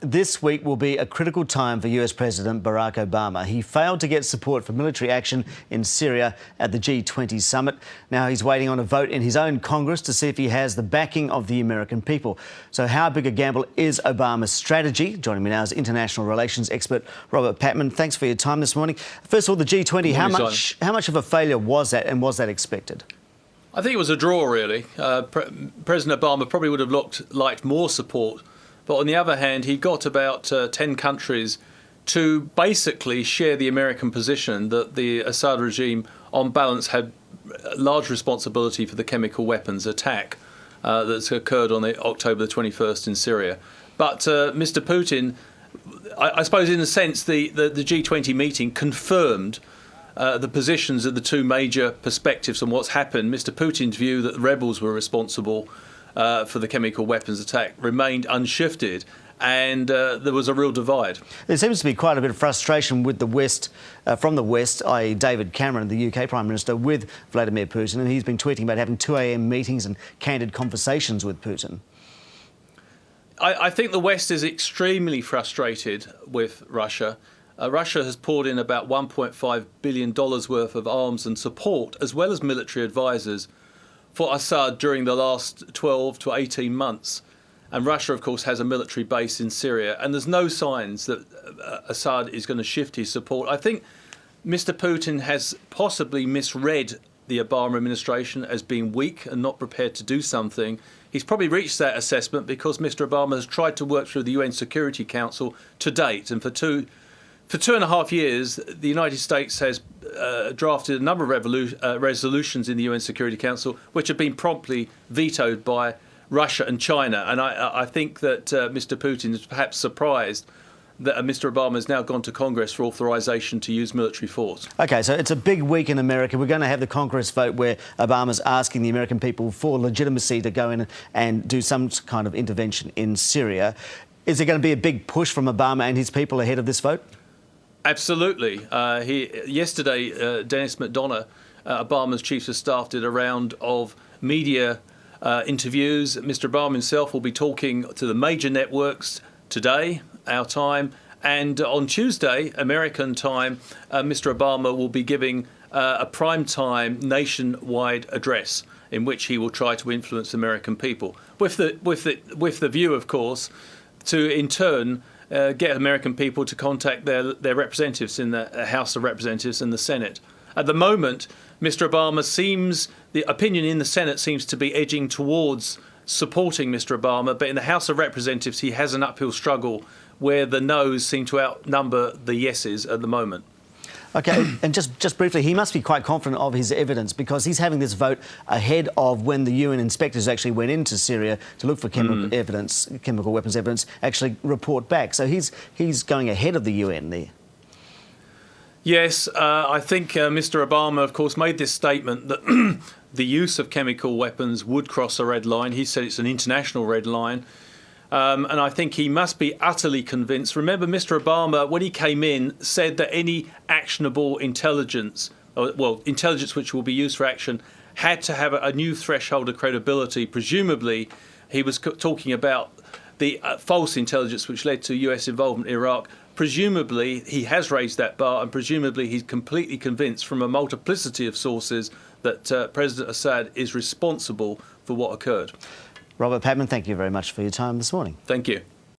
This week will be a critical time for US President Barack Obama. He failed to get support for military action in Syria at the G-20 summit. Now he's waiting on a vote in his own Congress to see if he has the backing of the American people. So how big a gamble is Obama's strategy? Joining me now is international relations expert Robert Patman. Thanks for your time this morning. First of all, the G20, how much of a failure was that, and was that expected? I think it was a draw, really. President Obama probably would have liked more support. But on the other hand, he got about 10 countries to basically share the American position that the Assad regime, on balance, had large responsibility for the chemical weapons attack that's occurred on October the 21st in Syria. But Mr. Putin, I suppose in a sense, the G20 meeting confirmed the positions of the two major perspectives on what's happened. Mr. Putin's view that the rebels were responsible for the chemical weapons attack remained unshifted, and there was a real divide. There seems to be quite a bit of frustration with the West, from the West, i.e. David Cameron, the UK Prime Minister, with Vladimir Putin, and he's been tweeting about having 2 a.m. meetings and candid conversations with Putin. I think the West is extremely frustrated with Russia. Russia has poured in about $1.5 billion worth of arms and support, as well as military advisors, for Assad during the last 12 to 18 months. And Russia, of course, has a military base in Syria, and there's no signs that Assad is going to shift his support. I think Mr. Putin has possibly misread the Obama administration as being weak and not prepared to do something. He's probably reached that assessment because Mr. Obama has tried to work through the UN Security Council to date, and for 2.5 years, the United States has drafted a number of resolutions in the UN Security Council which have been promptly vetoed by Russia and China. And I think that Mr. Putin is perhaps surprised that Mr. Obama has now gone to Congress for authorization to use military force. OK, so it's a big week in America. We're going to have the Congress vote where Obama's asking the American people for legitimacy to go in and do some kind of intervention in Syria. Is there going to be a big push from Obama and his people ahead of this vote? Absolutely. Yesterday, Dennis McDonough, Obama's chief of staff, did a round of media interviews. Mr. Obama himself will be talking to the major networks today, our time, and on Tuesday, American time, Mr. Obama will be giving a prime-time nationwide address in which he will try to influence American people, with the view, of course, to in turn get American people to contact their representatives in the House of Representatives and the Senate. At the moment, Mr. Obama the opinion in the Senate seems to be edging towards supporting Mr. Obama, but in the House of Representatives he has an uphill struggle where the noes seem to outnumber the yeses at the moment. OK, and just briefly, he must be quite confident of his evidence because he's having this vote ahead of when the UN inspectors actually went into Syria to look for chemical weapons evidence, actually report back. So he's going ahead of the UN there. Yes, I think Mr. Obama, of course, made this statement that the use of chemical weapons would cross a red line. He said it's an international red line. And I think he must be utterly convinced. Remember, Mr. Obama, when he came in, said that any actionable intelligence, intelligence which will be used for action, had to have a new threshold of credibility. Presumably, he was talking about the false intelligence which led to US involvement in Iraq. Presumably, he has raised that bar, and presumably he's completely convinced from a multiplicity of sources that President Assad is responsible for what occurred. Robert Patman, thank you very much for your time this morning. Thank you.